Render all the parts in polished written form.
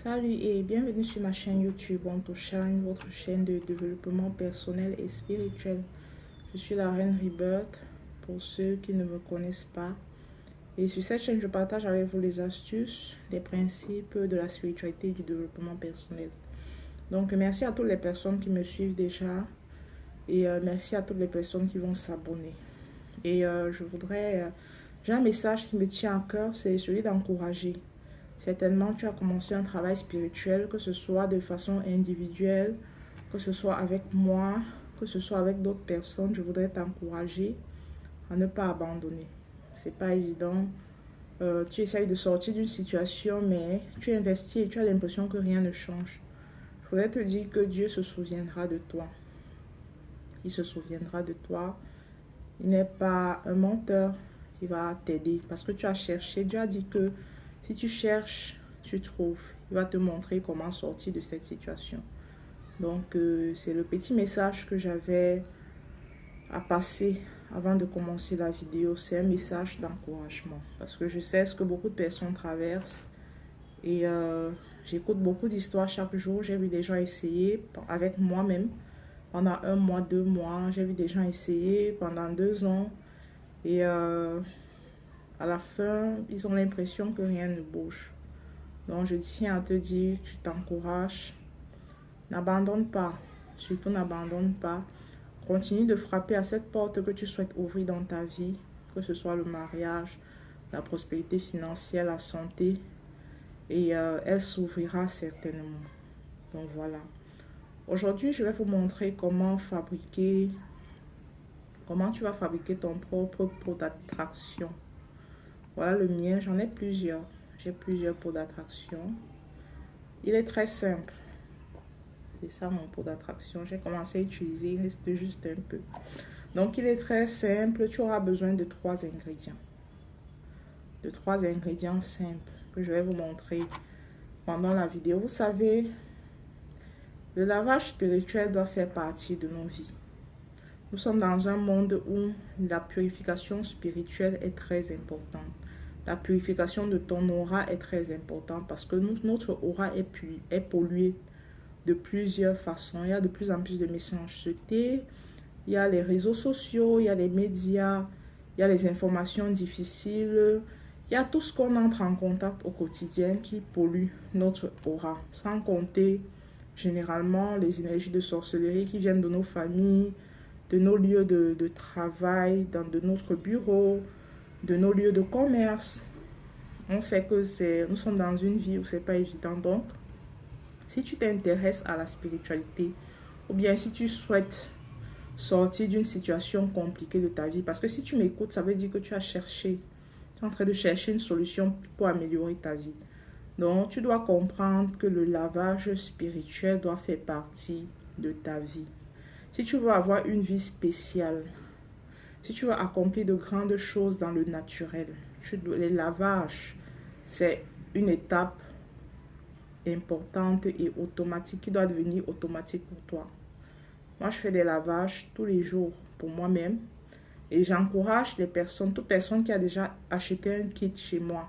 Salut et bienvenue sur ma chaîne YouTube Shine, votre chaîne de développement personnel et spirituel. Je suis la Reine Rebirth pour ceux qui ne me connaissent pas. Et sur cette chaîne, je partage avec vous les astuces, les principes de la spiritualité et du développement personnel. Donc, merci à toutes les personnes qui me suivent déjà et merci à toutes les personnes qui vont s'abonner. Et j'ai un message qui me tient à cœur, c'est celui d'encourager. Certainement, tu as commencé un travail spirituel, que ce soit de façon individuelle, que ce soit avec moi, que ce soit avec d'autres personnes. Je voudrais t'encourager à ne pas abandonner. C'est pas évident. Tu essayes de sortir d'une situation, mais tu investis et tu as l'impression que rien ne change. Je voudrais te dire que Dieu se souviendra de toi. Il se souviendra de toi. Il n'est pas un menteur. Il va t'aider parce que tu as cherché. Dieu a dit que si tu cherches, tu trouves. Il va te montrer comment sortir de cette situation. Donc, c'est le petit message que j'avais à passer avant de commencer la vidéo. C'est un message d'encouragement. Parce que je sais ce que beaucoup de personnes traversent. Et j'écoute beaucoup d'histoires chaque jour. J'ai vu des gens essayer avec moi-même. Pendant 1 mois, 2 mois, j'ai vu des gens essayer pendant 2 ans. Et à la fin, ils ont l'impression que rien ne bouge. Donc, je tiens à te dire, tu t'encourages. N'abandonne pas. Surtout, n'abandonne pas. Continue de frapper à cette porte que tu souhaites ouvrir dans ta vie. Que ce soit le mariage, la prospérité financière, la santé. Et elle s'ouvrira certainement. Donc, voilà. Aujourd'hui, je vais vous montrer comment tu vas fabriquer ton propre pot d'attraction. Voilà le mien, j'en ai plusieurs. J'ai plusieurs pots d'attraction. Il est très simple. C'est ça mon pot d'attraction. J'ai commencé à utiliser, il reste juste un peu. Donc il est très simple. Tu auras besoin de 3 ingrédients. De 3 ingrédients simples que je vais vous montrer pendant la vidéo. Vous savez, le lavage spirituel doit faire partie de nos vies. Nous sommes dans un monde où la purification spirituelle est très importante. La purification de ton aura est très importante parce que notre aura est polluée de plusieurs façons. Il y a de plus en plus de méchanceté, il y a les réseaux sociaux, il y a les médias, il y a les informations difficiles, il y a tout ce qu'on entre en contact au quotidien qui pollue notre aura. Sans compter généralement les énergies de sorcellerie qui viennent de nos familles, de nos lieux de travail, de notre bureau, de nos lieux de commerce. On sait que nous sommes dans une vie où c'est pas évident. Donc, si tu t'intéresses à la spiritualité, ou bien si tu souhaites sortir d'une situation compliquée de ta vie, parce que si tu m'écoutes, ça veut dire que tu es en train de chercher une solution pour améliorer ta vie. Donc, tu dois comprendre que le lavage spirituel doit faire partie de ta vie. Si tu veux avoir une vie spéciale, si tu veux accomplir de grandes choses dans le naturel, les lavages, c'est une étape importante et automatique qui doit devenir automatique pour toi. Moi, je fais des lavages tous les jours pour moi-même et j'encourage les personnes, toute personne qui a déjà acheté un kit chez moi.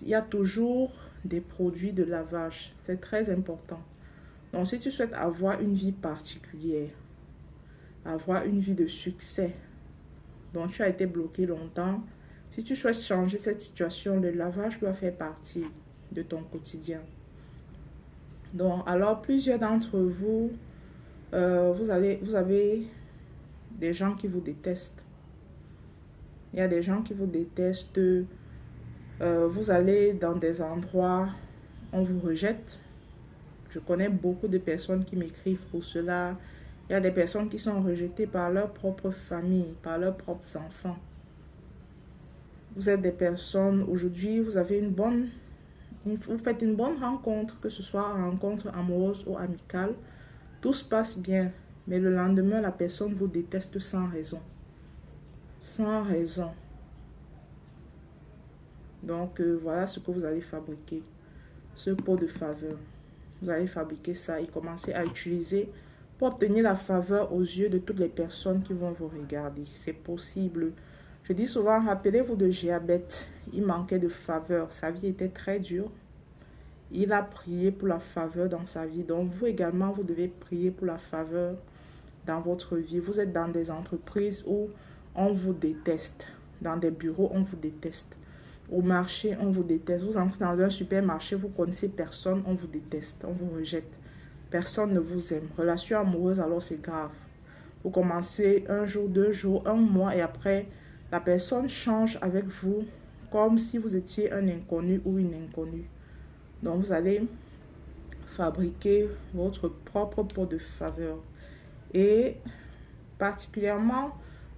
Il y a toujours des produits de lavage. C'est très important. Donc, si tu souhaites avoir une vie particulière, avoir une vie de succès, dont tu as été bloqué longtemps, si tu souhaites changer cette situation, le lavage doit faire partie de ton quotidien. Donc, alors, plusieurs d'entre vous, vous avez des gens qui vous détestent. Il y a des gens qui vous détestent. Vous allez dans des endroits, on vous rejette. Je connais beaucoup de personnes qui m'écrivent pour cela. Il y a des personnes qui sont rejetées par leur propre famille, par leurs propres enfants. Vous êtes des personnes, aujourd'hui, vous faites une bonne rencontre, que ce soit une rencontre amoureuse ou amicale. Tout se passe bien, mais le lendemain, la personne vous déteste sans raison. Sans raison. Donc, voilà ce que vous allez fabriquer. Ce pot de faveur. Vous allez fabriquer ça et commencer à utiliser pour obtenir la faveur aux yeux de toutes les personnes qui vont vous regarder. C'est possible. Je dis souvent, rappelez-vous de Jéabeth. Il manquait de faveur. Sa vie était très dure. il a prié pour la faveur dans sa vie. Donc, vous également, vous devez prier pour la faveur dans votre vie. Vous êtes dans des entreprises où on vous déteste. Dans des bureaux, on vous déteste. Au marché, on vous déteste. Vous entrez dans un supermarché, vous connaissez personne, on vous déteste, on vous rejette. Personne ne vous aime. Relation amoureuse, alors c'est grave. Vous commencez un jour, 2 jours, un mois et après, la personne change avec vous comme si vous étiez un inconnu ou une inconnue. Donc, vous allez fabriquer votre propre pot de faveur. Et particulièrement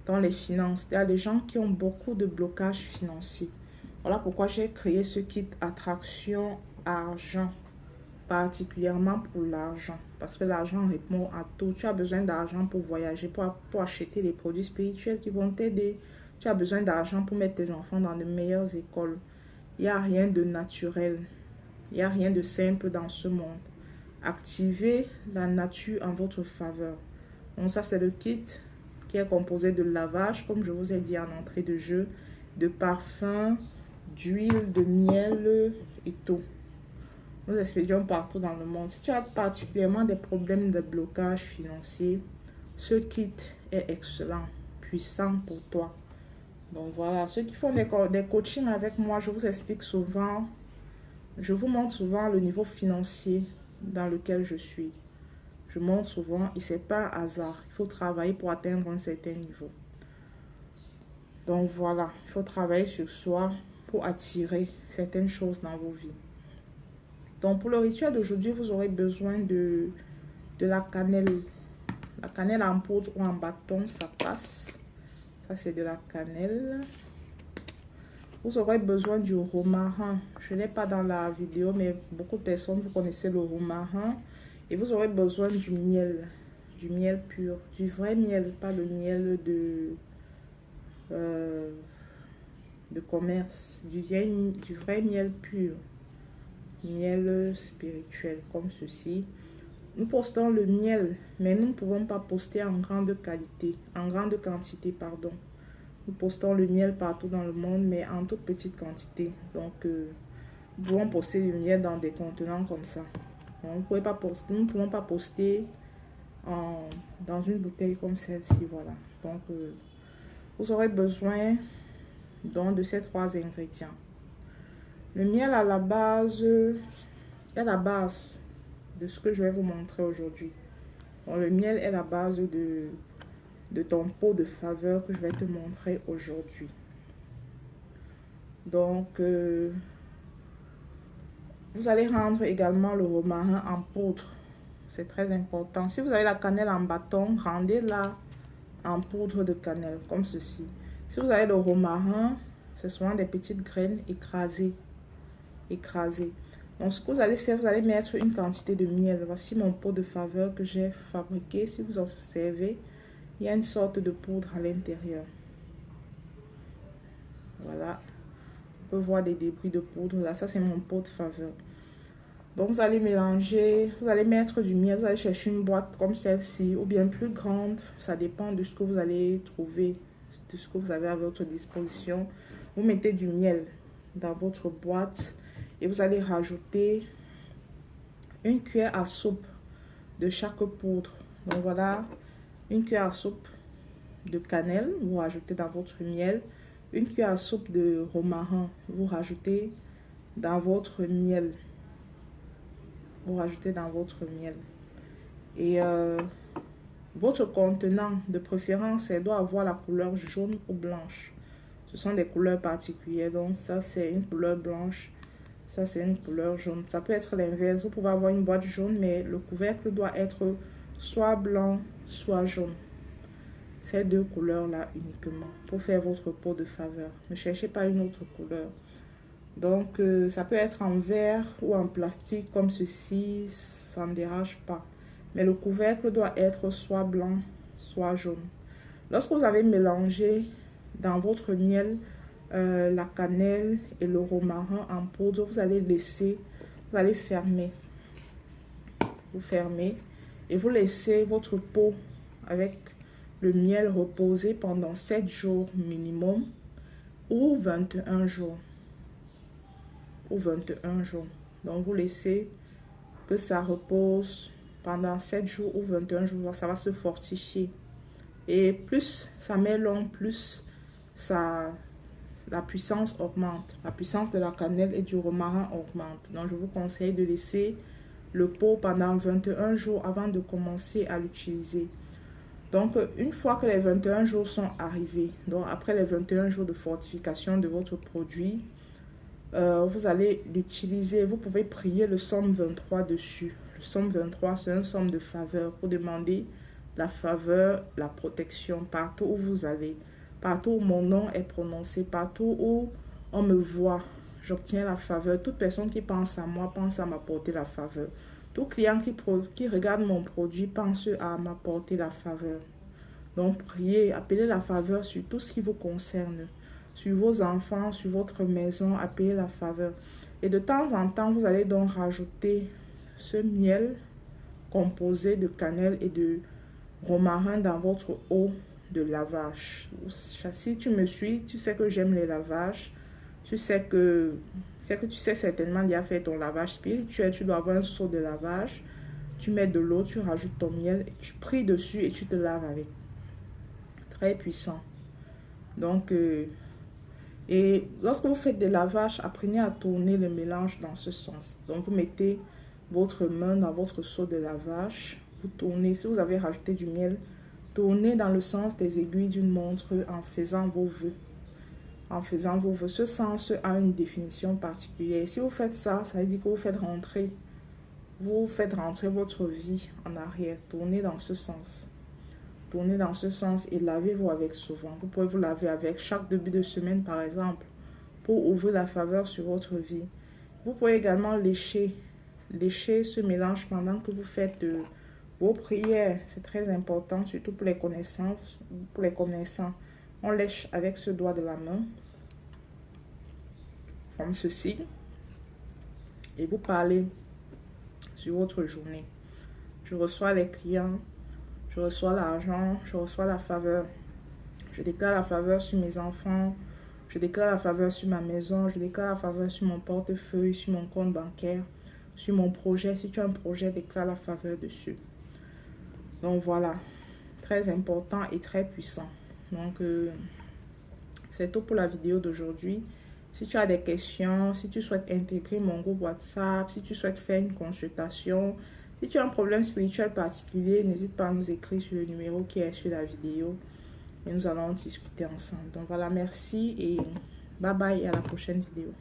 dans les finances, il y a des gens qui ont beaucoup de blocages financiers. Voilà pourquoi j'ai créé ce kit attraction argent, particulièrement pour l'argent. Parce que l'argent répond à tout. Tu as besoin d'argent pour voyager, pour acheter des produits spirituels qui vont t'aider. Tu as besoin d'argent pour mettre tes enfants dans de meilleures écoles. Il n'y a rien de naturel. Il n'y a rien de simple dans ce monde. Activez la nature en votre faveur. Donc ça, c'est le kit qui est composé de lavage, comme je vous ai dit en entrée de jeu, de parfum, d'huile, de miel et tout. Nous expédions partout dans le monde. Si tu as particulièrement des problèmes de blocage financier, ce kit est excellent, puissant pour toi. Donc voilà, ceux qui font des coachings avec moi, je vous explique souvent, je vous montre souvent le niveau financier dans lequel je suis. Je montre souvent et ce n'est pas un hasard. Il faut travailler pour atteindre un certain niveau. Donc voilà, il faut travailler sur soi pour attirer certaines choses dans vos vies. Donc pour le rituel d'aujourd'hui, vous aurez besoin de la cannelle. La cannelle en poudre ou en bâton, ça passe. Ça, c'est de la cannelle. Vous aurez besoin du romarin. Je ne l'ai pas dans la vidéo, mais beaucoup de personnes, vous connaissez le romarin. Et vous aurez besoin du miel pur, du vrai miel, pas le miel de commerce, du vrai miel pur, miel spirituel comme ceci. Nous postons le miel, mais nous ne pouvons pas poster en grande quantité, pardon. Nous postons le miel partout dans le monde, mais en toute petite quantité. Donc, nous pouvons poster du miel dans des contenants comme ça. Donc, nous ne pouvons pas poster dans une bouteille comme celle-ci, voilà. Donc, vous aurez besoin donc, de ces 3 ingrédients. Le miel à la base est la base de ce que je vais vous montrer aujourd'hui. Le miel est la base de ton pot de faveur que je vais te montrer aujourd'hui. Donc, vous allez rendre également le romarin en poudre. C'est très important. Si vous avez la cannelle en bâton, rendez-la en poudre de cannelle, comme ceci. Si vous avez le romarin, ce sont des petites graines écrasées. Donc, ce que vous allez faire, vous allez mettre une quantité de miel. Voici mon pot de faveur que j'ai fabriqué. Si vous observez, il y a une sorte de poudre à l'intérieur. Voilà. On peut voir des débris de poudre là. Ça, c'est mon pot de faveur. Donc, vous allez mélanger, vous allez mettre du miel, vous allez chercher une boîte comme celle-ci ou bien plus grande. Ça dépend de ce que vous allez trouver, de ce que vous avez à votre disposition. Vous mettez du miel dans votre boîte et vous allez rajouter une cuillère à soupe de chaque poudre. Donc, voilà, une cuillère à soupe de cannelle, vous rajoutez dans votre miel. Une cuillère à soupe de romarin, vous rajoutez dans votre miel. Et votre contenant de préférence, elle doit avoir la couleur jaune ou blanche. Ce sont des couleurs particulières. Donc ça, c'est une couleur blanche. Ça, c'est une couleur jaune. Ça peut être l'inverse. Vous pouvez avoir une boîte jaune, mais le couvercle doit être soit blanc, soit jaune. Ces 2 couleurs-là uniquement pour faire votre pot de faveur. Ne cherchez pas une autre couleur. Donc, ça peut être en verre ou en plastique comme ceci, ça ne dérange pas. Mais le couvercle doit être soit blanc, soit jaune. Lorsque vous avez mélangé dans votre miel la cannelle et le romarin en poudre, vous allez fermer. Vous fermez et vous laissez votre pot avec le miel reposer pendant 7 jours minimum ou 21 jours. Donc, vous laissez que ça repose pendant 7 jours ou 21 jours. Ça va se fortifier. Et plus ça met long, plus la puissance augmente. La puissance de la cannelle et du romarin augmente. Donc, je vous conseille de laisser le pot pendant 21 jours avant de commencer à l'utiliser. Donc, une fois que les 21 jours sont arrivés, donc après les 21 jours de fortification de votre produit, vous allez l'utiliser. Vous pouvez prier le Psaume 23 dessus. Le Psaume 23, c'est un psaume de faveur pour demander la faveur, la protection partout où vous allez. Partout où mon nom est prononcé, partout où on me voit, j'obtiens la faveur. Toute personne qui pense à moi pense à m'apporter la faveur. Tout client qui regarde mon produit pense à m'apporter la faveur. Donc, priez, appelez la faveur sur tout ce qui vous concerne. Sur vos enfants, sur votre maison, appelez la faveur. Et de temps en temps, vous allez donc rajouter ce miel composé de cannelle et de romarin dans votre eau de lavage. Si tu me suis, tu sais que j'aime les lavages. Tu sais que tu sais certainement déjà fait ton lavage spirituel. Tu dois avoir un seau de lavage. Tu mets de l'eau, tu rajoutes ton miel, tu pries dessus et tu te laves avec. Très puissant. Donc, et lorsque vous faites des lavages, apprenez à tourner le mélange dans ce sens. Donc, vous mettez votre main dans votre seau de lavage. Vous tournez. Si vous avez rajouté du miel, tournez dans le sens des aiguilles d'une montre en faisant vos vœux. En faisant vos vœux. Ce sens a une définition particulière. Si vous faites ça, ça veut dire que vous faites rentrer votre vie en arrière. Tournez dans ce sens. Tournez dans ce sens et lavez-vous avec souvent. Vous pouvez vous laver avec chaque début de semaine, par exemple, pour ouvrir la faveur sur votre vie. Vous pouvez également lécher ce mélange pendant que vous faites vos prières. C'est très important, surtout pour les connaissances. Pour les connaissants, on lèche avec ce doigt de la main, comme ceci. Et vous parlez sur votre journée. Je reçois les clients, je reçois l'argent, je reçois la faveur. Je déclare la faveur sur mes enfants, je déclare la faveur sur ma maison, je déclare la faveur sur mon portefeuille, sur mon compte bancaire, sur mon projet. Si tu as un projet, déclare la faveur dessus. Donc voilà, très important et très puissant. Donc c'est tout pour la vidéo d'aujourd'hui. Si tu as des questions, si tu souhaites intégrer mon groupe WhatsApp, si tu souhaites faire une consultation, si tu as un problème spirituel particulier, n'hésite pas à nous écrire sur le numéro qui est sur la vidéo et nous allons discuter ensemble. Donc voilà, merci et bye bye et à la prochaine vidéo.